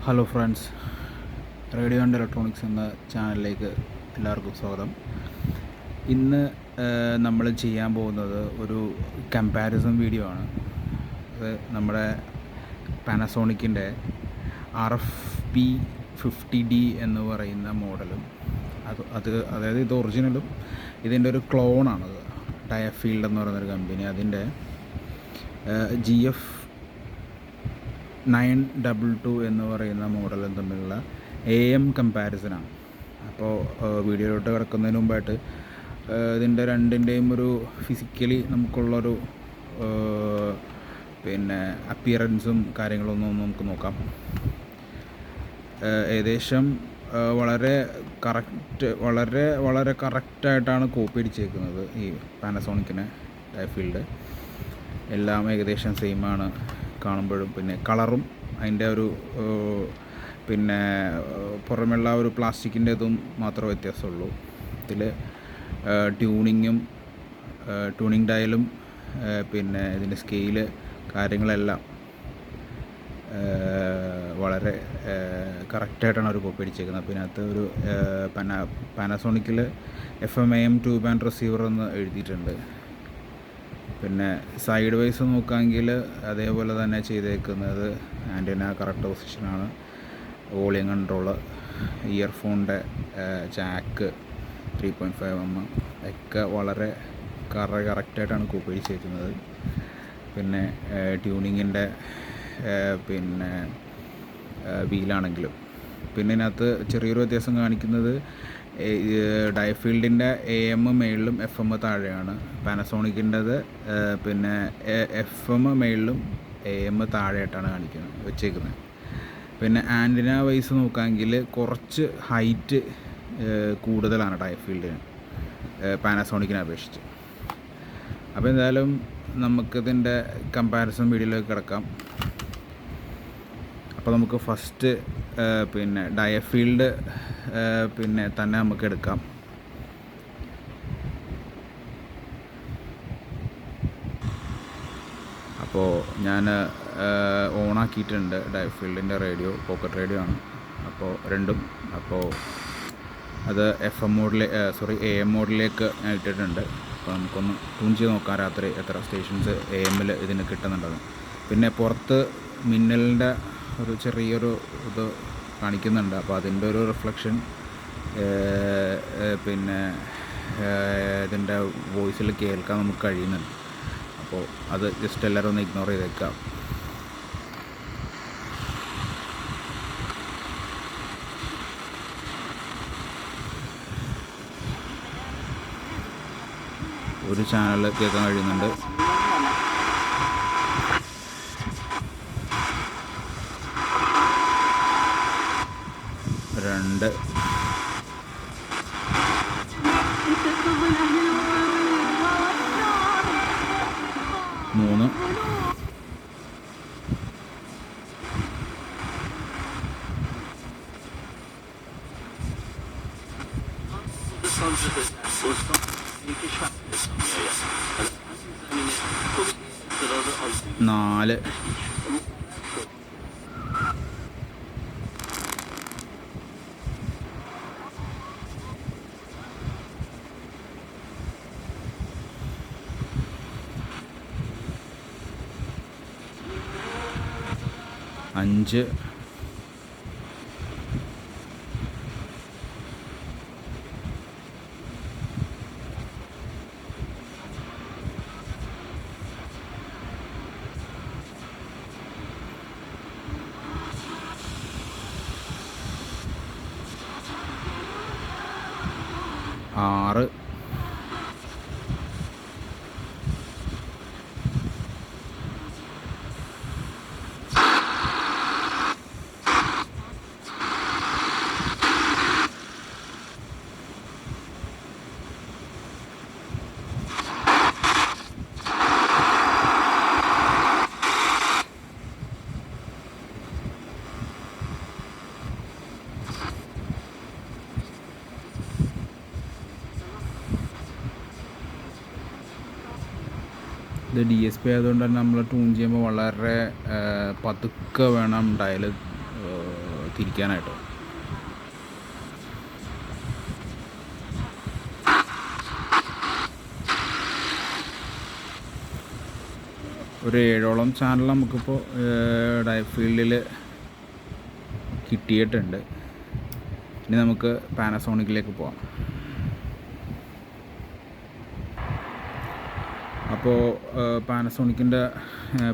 Hello friends, radio and electronics എന്ന ചാനലിലേക്ക് എല്ലാവർക്കും സ്വാഗതം. ഇന്ന് നമ്മൾ ചെയ്യാൻ പോകുന്നത് ഒരു കമ്പാരിസൺ വീഡിയോ ആണ്. അത് നമ്മുടെ പാനസോണിക്കിൻ്റെ RFP50D എന്ന് പറയുന്ന മോഡലും അതായത് ഇത് ഒറിജിനലും ഇതിൻ്റെ ഒരു ക്ലോണാണത്. ഡയഫീൽഡ് എന്ന് പറയുന്നൊരു കമ്പനി, അതിൻ്റെ GF922 എന്ന് പറയുന്ന മോഡലും തമ്മിലുള്ള AM കമ്പാരിസനാണ്. അപ്പോൾ വീഡിയോയിലോട്ട് കിടക്കുന്നതിന് മുമ്പായിട്ട് ഇതിൻ്റെ രണ്ടിൻ്റെയും ഒരു ഫിസിക്കലി നമുക്കുള്ളൊരു അപ്പിയറൻസും കാര്യങ്ങളൊന്നും നമുക്ക് നോക്കാം. ഏകദേശം വളരെ കറക്റ്റായിട്ടാണ് കോപ്പി അടിച്ചേക്കുന്നത് ഈ പാനസോണിക്കിന് ഡയഫീൽഡ്. എല്ലാം ഏകദേശം സെയിമാണ് കാണുമ്പോഴും. പിന്നെ കളറും അതിൻ്റെ ഒരു പുറമെയുള്ള ഒരു പ്ലാസ്റ്റിക്കിൻ്റെ ഇതും മാത്രമേ വ്യത്യാസമുള്ളൂ. ഇതിൽ ട്യൂണിങ് ഡയലും പിന്നെ ഇതിൻ്റെ സ്കെയില് കാര്യങ്ങളെല്ലാം വളരെ കറക്റ്റായിട്ടാണ് അവർ കോപ്പി അടിച്ചേക്കുന്നത്. പിന്നെ അതിനകത്ത് ഒരു പാനസോണിക്കിൽ FM/AM 2 ബാൻഡ് റിസീവർ എന്ന് എഴുതിയിട്ടുണ്ട്. പിന്നെ സൈഡ് വൈസ് നോക്കുകയാണെങ്കിൽ അതേപോലെ തന്നെ ചെയ്തേക്കുന്നത്. ആൻറ്റിന കറക്റ്റ് പൊസിഷനാണ്, വോളിയം കൺട്രോള്, ഇയർഫോണിൻ്റെ ജാക്ക് 3.5mm ഒക്കെ വളരെ കറക്റ്റായിട്ടാണ് കോപ്പി അടിച്ചേക്കുന്നത്. പിന്നെ ട്യൂണിങ്ങിൻ്റെ വീലാണെങ്കിലും പിന്നെ ഇതിനകത്ത് ചെറിയൊരു വ്യത്യാസം കാണിക്കുന്നത് ഡയഫീൽഡിൻ്റെ AM മേളിലും FM താഴെയാണ്. പാനസോണിക്കിൻ്റെത് FM മേളിലും AM താഴെയായിട്ടാണ് വെച്ചേക്കുന്നത്. പിന്നെ ആൻറ്റിന വൈസ് നോക്കുകയാണെങ്കിൽ കുറച്ച് ഹൈറ്റ് കൂടുതലാണ് ഡയഫീൽഡിന് പാനസോണിക്കിനെ അപേക്ഷിച്ച്. അപ്പോൾ എന്തായാലും നമുക്കിതിൻ്റെ കമ്പാരിസൺ വീഡിയോയിലേക്ക് കിടക്കാം. അപ്പോൾ നമുക്ക് ഫസ്റ്റ് ഡയഫീൽഡ് തന്നെ നമുക്ക് എടുക്കാം. അപ്പോൾ ഞാൻ ഓണാക്കിയിട്ടുണ്ട് ഡയഫീൽഡിൻ്റെ റേഡിയോ, പോക്കറ്റ് റേഡിയോ ആണ്. അപ്പോൾ രണ്ടും അത് AM മോഡിലേക്ക് ഞാൻ ഇട്ടിട്ടുണ്ട്. അപ്പോൾ നമുക്കൊന്ന് ട്യൂൺ ചെയ്ത് നോക്കാം രാത്രി എത്ര സ്റ്റേഷൻസ് AMൽ ഇതിന് കിട്ടുന്നുണ്ടെന്ന്. പിന്നെ പുറത്ത് മിന്നലിൻ്റെ ഒരു ചെറിയൊരു ഇത് കാണിക്കുന്നുണ്ട്. അപ്പോൾ അതിൻ്റെ ഒരു റിഫ്ലക്ഷൻ ഇതിൻ്റെ വോയിസിൽ കേൾക്കാൻ നമുക്ക് കഴിയുന്നുണ്ട്. അപ്പോൾ അത് ജസ്റ്റ് എല്ലാവരും ഒന്ന് ഇഗ്നോർ ചെയ്തേക്കാം. ഒരു ചാനൽ കേൾക്കാൻ കഴിയുന്നുണ്ട്. രണ്ട്, മൂന്ന്, നാല്, അഞ്ച്, ആറ്, ഇത് DSP ആയതുകൊണ്ട് തന്നെ നമ്മൾ ട്യൂൺ ചെയ്യുമ്പോൾ വളരെ പതുക്കെ വേണം ഡയൽ തിരിക്കാനായിട്ട്. ഒരു 7ഓളം ചാനൽ നമുക്കിപ്പോൾ ഡയഫീൽഡിൽ കിട്ടിയിട്ടുണ്ട്. ഇനി നമുക്ക് പാനസോണിക്കിലേക്ക് പോകാം. അപ്പോൾ പാനസോണിക്കിൻ്റെ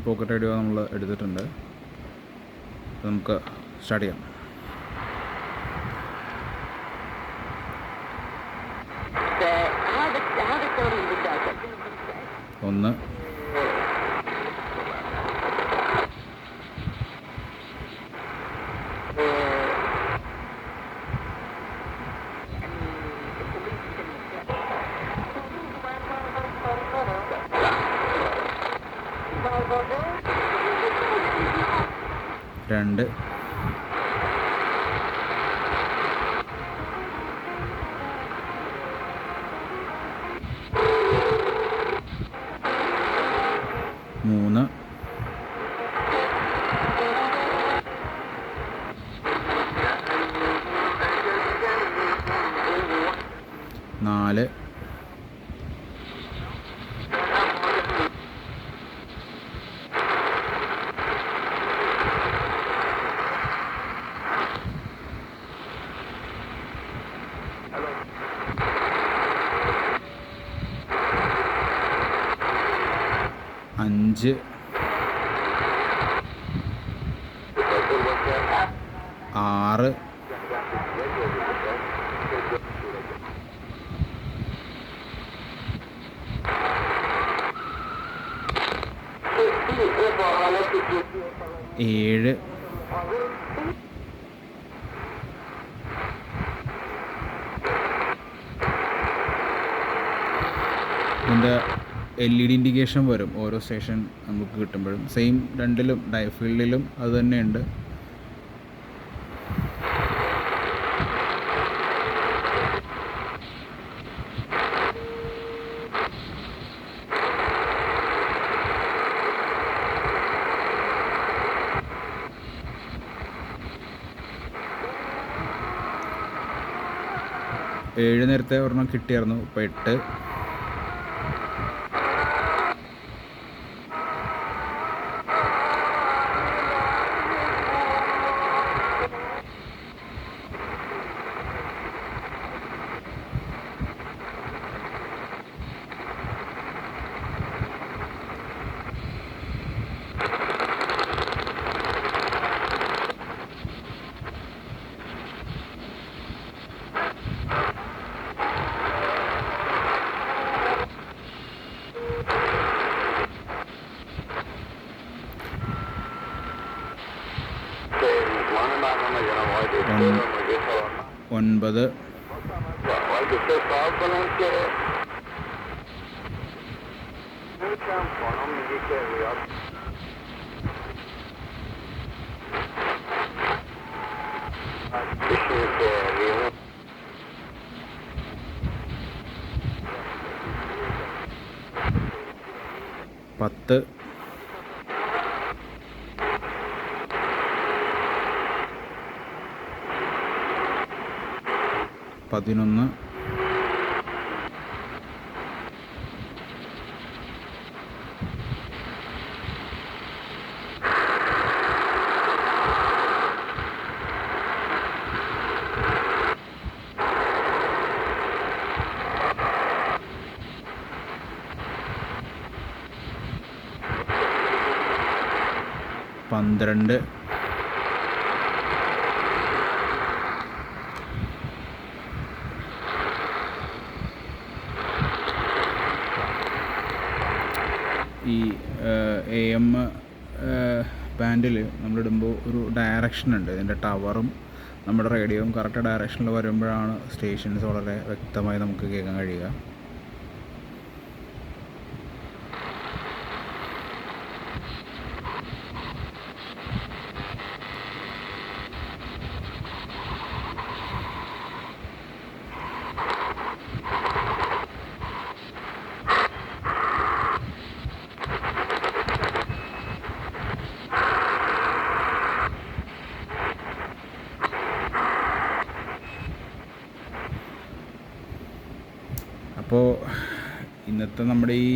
പോക്കറ്റ് റേഡിയോ നമ്മൾ എടുത്തിട്ടുണ്ട്. നമുക്ക് സ്റ്റാർട്ട് ചെയ്യാം. ഒന്ന്, രണ്ട്, മൂന്ന്, നാല്, അഞ്ച്, ആറ്, ഏഴ്, ഇതിൻ്റെ LED ഇൻഡിക്കേഷൻ വരും ഓരോ സ്റ്റേഷൻ നമുക്ക് കിട്ടുമ്പോഴും. സെയിം രണ്ടിലും ഡയഫീൽഡിലും അത് തന്നെയുണ്ട്. ഏഴ് നേരത്തെ ഒരെണ്ണം കിട്ടിയായിരുന്നു. ഇപ്പോൾ 8, 9, 10, 11, 12, ഈ AM ബാൻഡിൽ നമ്മളിടുമ്പോൾ ഒരു ഡയറക്ഷൻ ഉണ്ട്. ഇതിൻ്റെ ടവറും നമ്മുടെ റേഡിയോയും കറക്റ്റ് ഡയറക്ഷനിൽ വരുമ്പോഴാണ് സ്റ്റേഷൻസ് വളരെ വ്യക്തമായി നമുക്ക് കേൾക്കാൻ കഴിയുക. അപ്പോൾ ഇന്നത്തെ നമ്മുടെ ഈ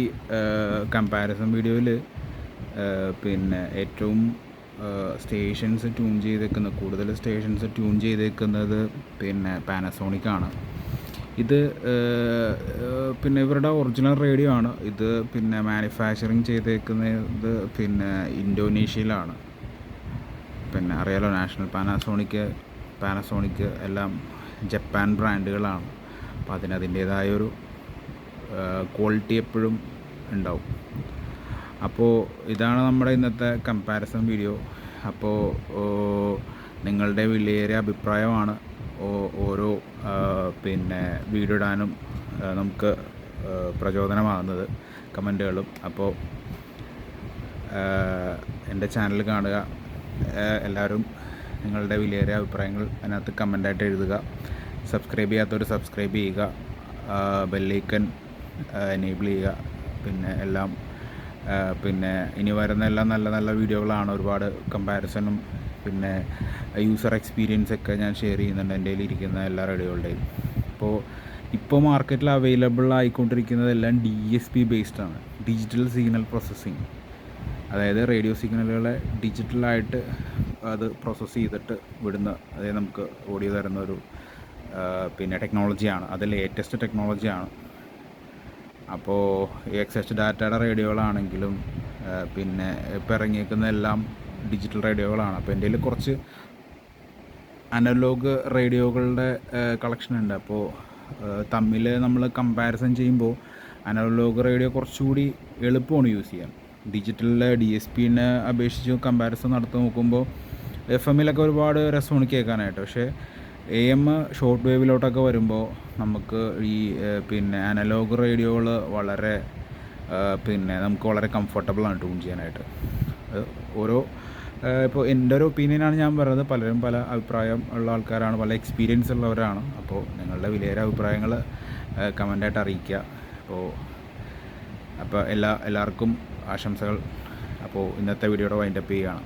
കമ്പാരിസൺ വീഡിയോയിൽ പിന്നെ ഏറ്റവും സ്റ്റേഷൻസ് ട്യൂൺ ചെയ്തേക്കുന്നത്, കൂടുതൽ സ്റ്റേഷൻസ് ട്യൂൺ ചെയ്തേക്കുന്നത് പിന്നെ പാനസോണിക്കാണ്. ഇത് പിന്നെ ഇവരുടെ ഒറിജിനൽ റേഡിയോ ആണ്. ഇത് പിന്നെ മാനുഫാക്ചറിങ് ചെയ്തേക്കുന്നത് പിന്നെ ഇന്തോനേഷ്യയിലാണ്. പിന്നെ അറിയാലോ, നാഷണൽ പാനസോണിക് എല്ലാം ജപ്പാൻ ബ്രാൻഡുകളാണ്. അപ്പോൾ അതിൻ്റേതായൊരു ക്വാളിറ്റി എപ്പോഴും ഉണ്ടാവും. അപ്പോൾ ഇതാണ് നമ്മുടെ ഇന്നത്തെ കമ്പാരിസൺ വീഡിയോ. അപ്പോൾ നിങ്ങളുടെ വിലയേറിയ അഭിപ്രായമാണ് ഓരോ പിന്നെ വീഡിയോ ഇടാനും നമുക്ക് പ്രചോദനമാകുന്നത്, കമൻറ്റുകളും. അപ്പോൾ എൻ്റെ ചാനൽ കാണുക, എല്ലാവരും നിങ്ങളുടെ വിലയേറിയ അഭിപ്രായങ്ങൾ അതിനകത്ത് കമൻ്റായിട്ട് എഴുതുക. സബ്സ്ക്രൈബ് ചെയ്യാത്തവർ സബ്സ്ക്രൈബ് ചെയ്യുക, ബെല്ലൈക്കൺ എനേബിൾ ചെയ്യുക. പിന്നെ എല്ലാം പിന്നെ ഇനി വരുന്ന എല്ലാം നല്ല നല്ല വീഡിയോകളാണ്. ഒരുപാട് കമ്പാരിസണും പിന്നെ യൂസർ എക്സ്പീരിയൻസ് ഒക്കെ ഞാൻ ഷെയർ ചെയ്യുന്നുണ്ട് എൻ്റെ കയ്യിലിരിക്കുന്ന എല്ലാ റേഡിയോകളുടെയും. ഇപ്പോൾ മാർക്കറ്റിൽ അവൈലബിൾ ആയിക്കൊണ്ടിരിക്കുന്നതെല്ലാം DSP ബേസ്ഡ് ആണ്, ഡിജിറ്റൽ സിഗ്നൽ പ്രോസസ്സിങ്. അതായത് റേഡിയോ സിഗ്നലുകളെ ഡിജിറ്റലായിട്ട് അത് പ്രോസസ്സ് ചെയ്തിട്ട് വിടുന്ന, അതായത് നമുക്ക് ഓഡിയോ തരുന്ന ഒരു പിന്നെ ടെക്നോളജിയാണ്. അത് ലേറ്റസ്റ്റ് ടെക്നോളജിയാണ്. അപ്പോൾ XH ഡാറ്റയുടെ റേഡിയോകളാണെങ്കിലും പിന്നെ ഇപ്പോൾ ഇറങ്ങിയേക്കുന്ന എല്ലാം ഡിജിറ്റൽ റേഡിയോകളാണ്. അപ്പോൾ എൻ്റെ കയ്യിൽ കുറച്ച് അനലോഗ് റേഡിയോകളുടെ കളക്ഷൻ ഉണ്ട്. അപ്പോൾ തമ്മിൽ നമ്മൾ കമ്പാരിസൺ ചെയ്യുമ്പോൾ അനലോഗ് റേഡിയോ കുറച്ചുകൂടി എളുപ്പമാണ് യൂസ് ചെയ്യാൻ. ഡിജിറ്റലിലെ DSPനെ അപേക്ഷിച്ച് കമ്പാരിസൺ നടത്തി നോക്കുമ്പോൾ FM-ലൊക്കെ ഒരുപാട് രസമാണ് കേൾക്കാനായിട്ട്. പക്ഷേ AM ഷോർട്ട് വേവിലോട്ടൊക്കെ വരുമ്പോൾ നമുക്ക് ഈ പിന്നെ അനലോഗ് റേഡിയോകൾ വളരെ പിന്നെ നമുക്ക് വളരെ കംഫർട്ടബിളാണ് ട്യൂൺ ചെയ്യാനായിട്ട്. ഓരോ ഇപ്പോൾ എൻ്റെ ഒരു ഒപ്പീനിയനാണ് ഞാൻ പറയുന്നത്. പലരും പല അഭിപ്രായം ഉള്ള ആൾക്കാരാണ്, പല എക്സ്പീരിയൻസ് ഉള്ളവരാണ്. അപ്പോൾ നിങ്ങളുടെ വിലയേറിയ അഭിപ്രായങ്ങൾ കമൻ്റായിട്ട് അറിയിക്കുക. അപ്പോൾ എല്ലാവർക്കും ആശംസകൾ. അപ്പോൾ ഇന്നത്തെ വീഡിയോയുടെ വൈൻഡപ്പ് ചെയ്യുകയാണ്.